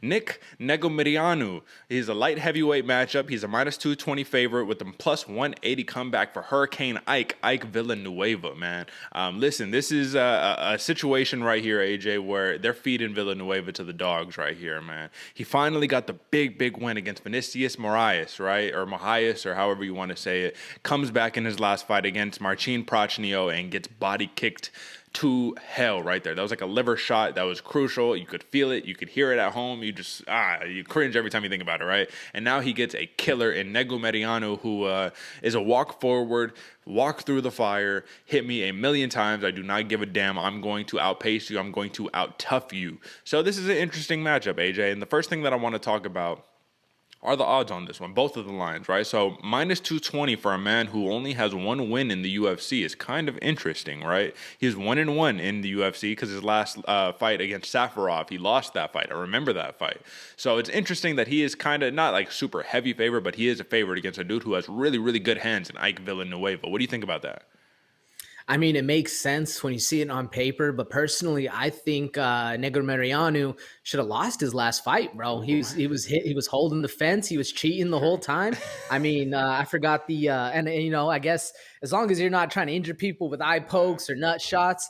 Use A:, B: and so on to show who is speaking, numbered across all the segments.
A: Nick Negumereanu. He's a light heavyweight matchup. He's a minus 220 favorite with a plus 180 comeback for Hurricane Ike Villanueva, man. Listen, this is a situation right here, AJ, where they're feeding Villanueva to the dogs right here, man. He finally got the big win against Vinicius Moraes, right? Or Mahias, or however you want to say it. Comes back in his last fight against Marcin Prachnio and gets body kicked to hell right there. That was like a liver shot that was crucial. You could feel it. You could hear it at home. You cringe every time you think about it, right? And now he gets a killer in Negumereanu, who is a walk forward, walk through the fire, hit me a million times. I do not give a damn. I'm going to outpace you. I'm going to out-tough you. So this is an interesting matchup, AJ. And the first thing that I want to talk about are the odds on this one, both of the lines, right? So minus 220 for a man who only has one win in the UFC is kind of interesting, right? He's 1-1 in the UFC because his last fight against Safarov, he lost that fight. I remember that fight. So it's interesting that he is kind of not like super heavy favorite, but he is a favorite against a dude who has really good hands in Ike Villanueva. What do you think about that?
B: I mean, it makes sense when you see it on paper, but personally, I think Negumereanu should have lost his last fight, bro. He was holding the fence, he was cheating the whole time. I mean, I forgot and you know, I guess as long as you're not trying to injure people with eye pokes or nut shots,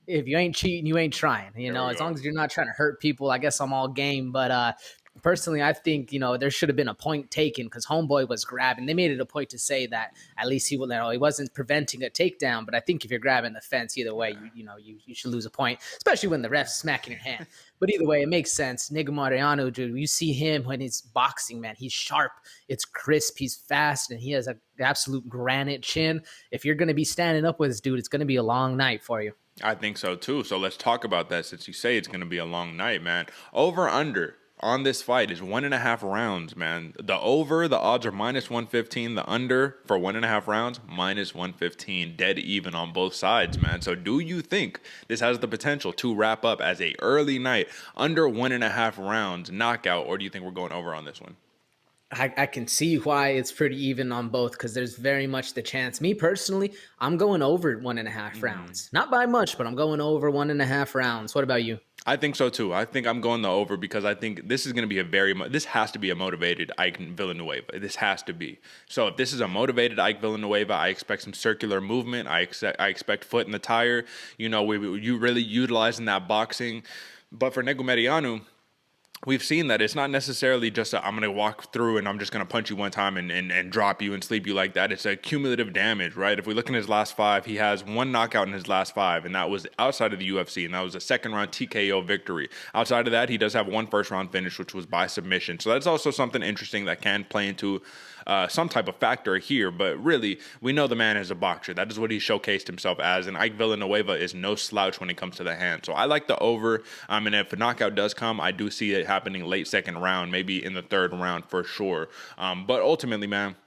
B: if you ain't cheating, you ain't trying. You
A: There
B: know,
A: we
B: as
A: go.
B: long as you're not trying to hurt people, I guess I'm all game. But personally, I think there should have been a point taken because Homeboy was grabbing. They made it a point to say that at least he wasn't preventing a takedown. But I think if you're grabbing the fence, either way, you should lose a point, especially when the ref's smacking your hand. But either way, it makes sense. Negumereanu, dude, you see him when he's boxing, man. He's sharp, it's crisp, he's fast, and he has an absolute granite chin. If you're going to be standing up with this dude, it's going to be a long night for you.
A: I think so too. So let's talk about that since you say it's going to be a long night, man. Over under on this fight is 1.5 rounds, man. The over, the odds are minus 115. The under for 1.5 rounds, minus 115. Dead even on both sides, man. So do you think this has the potential to wrap up as a early night under 1.5 rounds knockout, or do you think we're going over on this one?
B: I can see why it's pretty even on both because there's very much the chance. Me personally, I'm going over 1.5 rounds. Not by much, but I'm going over 1.5 rounds. What about you?
A: I think so too. I think I'm going the over because I think this is going to be this has to be a motivated Ike Villanueva. This has to be. So if this is a motivated Ike Villanueva, I expect some circular movement. I expect foot in the tire. You really utilizing that boxing. But for Negumereanu, we've seen that it's not necessarily just I'm going to walk through and I'm just going to punch you one time and drop you and sleep you like that. It's a cumulative damage, right? If we look in his last five, he has one knockout in his last five, and that was outside of the UFC, and that was a second round TKO victory. Outside of that, he does have one first round finish, which was by submission. So that's also something interesting that can play into some type of factor here. But really, we know the man is a boxer. That is what he showcased himself as, and Ike Villanueva is no slouch when it comes to the hand. So I like the over. And if a knockout does come, I do see it happening late second round, maybe in the third round for sure. But ultimately, man,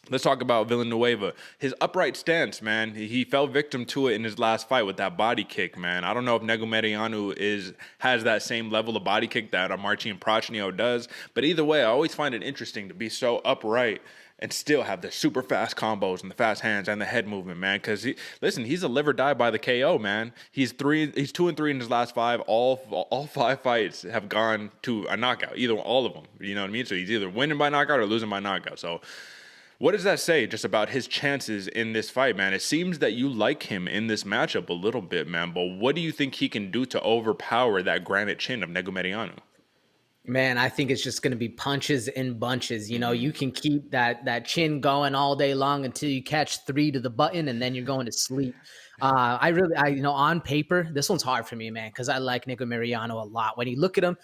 A: let's talk about Villanueva. His upright stance, man. He fell victim to it in his last fight with that body kick, man. I don't know if Negumereanu has that same level of body kick that Marcin Prachnio does, but either way, I always find it interesting to be so upright and still have the super fast combos and the fast hands and the head movement, man. Because he's a live or die by the KO, man. He's 2-3 in his last five. All five fights have gone to a knockout, either all of them. You know what I mean? So he's either winning by knockout or losing by knockout. So what does that say just about his chances in this fight, man? It seems that you like him in this matchup a little bit, man. But what do you think he can do to overpower that granite chin of Negumereanu?
B: Man, I think it's just going to be punches and bunches. You can keep that chin going all day long until you catch three to the button, and then you're going to sleep. On paper, this one's hard for me, man, because I like Nico Mariano a lot. When you look at him,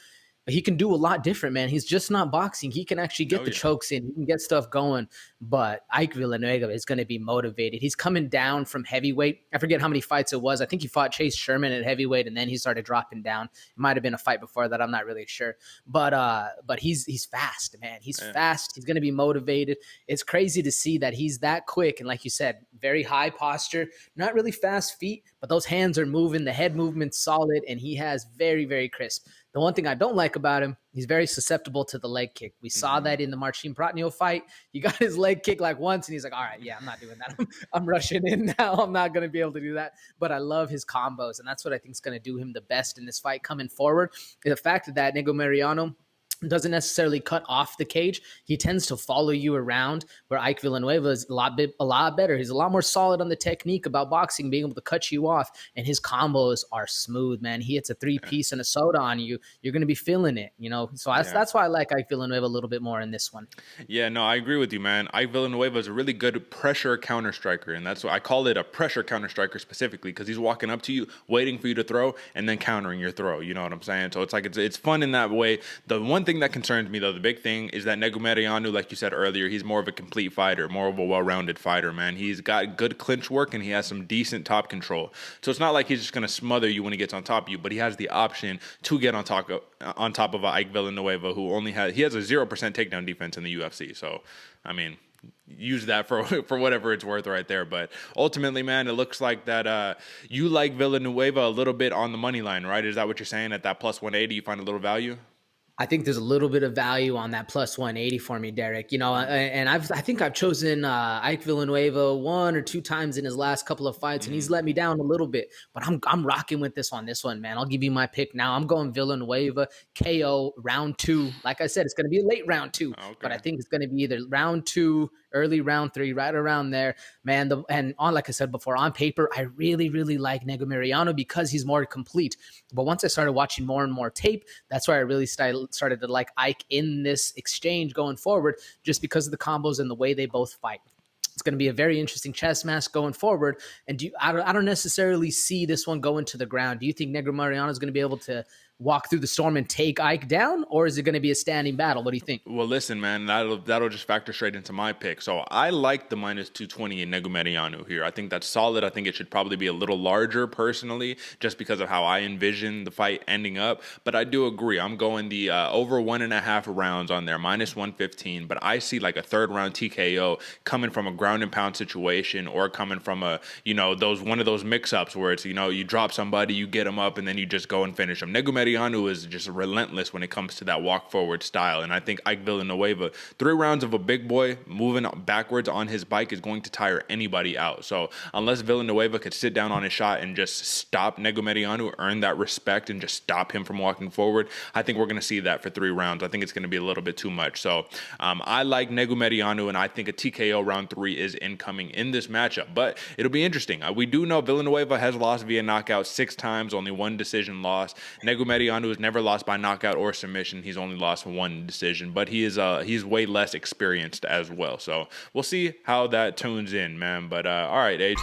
B: he can do a lot different, man. He's just not boxing. He can actually get the chokes in. He can get stuff going. But Ike Villanueva is going to be motivated. He's coming down from heavyweight. I forget how many fights it was. I think he fought Chase Sherman at heavyweight, and then he started dropping down. It might have been a fight before that. I'm not really sure. But he's fast, man. He's fast. He's going to be motivated. It's crazy to see that he's that quick. And like you said, very high posture, not really fast feet, but those hands are moving. The head movement's solid, and he has very crisp. The one thing I don't like about him, he's very susceptible to the leg kick. We saw that in the Marcin Prachnio fight. He got his leg kicked like once, and he's like, all right, yeah, I'm not doing that. I'm rushing in now. I'm not going to be able to do that. But I love his combos, and that's what I think is going to do him the best in this fight coming forward. The fact that Negumereanu doesn't necessarily cut off the cage. He tends to follow you around, where Ike Villanueva is a lot better. He's a lot more solid on the technique about boxing, being able to cut you off, and his combos are smooth, man. He hits a three-piece and a soda on you. You're going to be feeling it, you know? So
A: Yeah.
B: that's why I like Ike Villanueva a little bit more in this one.
A: Yeah, no, I agree with you, man. Ike Villanueva is a really good pressure counter striker, and that's why I call it a pressure counter striker specifically, because he's walking up to you, waiting for you to throw, and then countering your throw. You know what I'm saying? So it's like it's fun in that way. The one thing that concerns me, though, the big thing is that Negumereanu, like you said earlier, he's more of a complete fighter, more of a well-rounded fighter, man. He's got good clinch work, and he has some decent top control. So it's not like he's just gonna smother you when he gets on top of you, but he has the option to get on top of Ike Villanueva, who he has a 0% takedown defense in the UFC. So, I mean, use that for for whatever it's worth right there. But ultimately, man, it looks like that you like Villanueva a little bit on the money line, right? Is that what you're saying? At that plus 180, you find a little value?
B: I think there's a little bit of value on that plus 180 for me, Derek. You know, and I think I've chosen Ike Villanueva 1 or 2 times in his last couple of fights, and he's let me down a little bit. But I'm rocking with this one, man. I'll give you my pick now. I'm going Villanueva KO round 2. Like I said, it's going to be a late round 2, but I
A: Okay.
B: think it's going to be either round 2, early round 3, right around there, man. Like I said before, on paper, I really, really like Negumereanu because he's more complete. But once I started watching more and more tape, that's where I really started to like Ike in this exchange going forward, just because of the combos and the way they both fight. It's going to be a very interesting chess match going forward. And I don't necessarily see this one going to the ground. Do you think Negumereanu is going to be able to walk through the storm and take Ike down, or is it going to be a standing battle? What do you think?
A: Well, listen, man, that'll just factor straight into my pick. So I like the minus 220 in Negumereanu here. I think that's solid. I think it should probably be a little larger personally, just because of how I envision the fight ending up. But I do agree. I'm going the over 1.5 rounds on there, minus 115. But I see like a third round TKO coming from a ground and pound situation, or coming from a, one of those mix ups where it's, you drop somebody, you get them up, and then you just go and finish them. Negumereanu is just relentless when it comes to that walk forward style. And I think Ike Villanueva, 3 rounds of a big boy moving backwards on his bike is going to tire anybody out. So unless Villanueva could sit down on his shot and just stop Negumereanu, earn that respect, and just stop him from walking forward, I think we're going to see that for 3 rounds. I think it's going to be a little bit too much. So I like Negumereanu, and I think a TKO round 3 is incoming in this matchup. But it'll be interesting. We do know Villanueva has lost via knockout 6 times, only 1 decision loss. Negumereanu has never lost by knockout or submission. He's only lost 1 decision, but he's way less experienced as well. So we'll see how that tunes in, man. But all right, Age.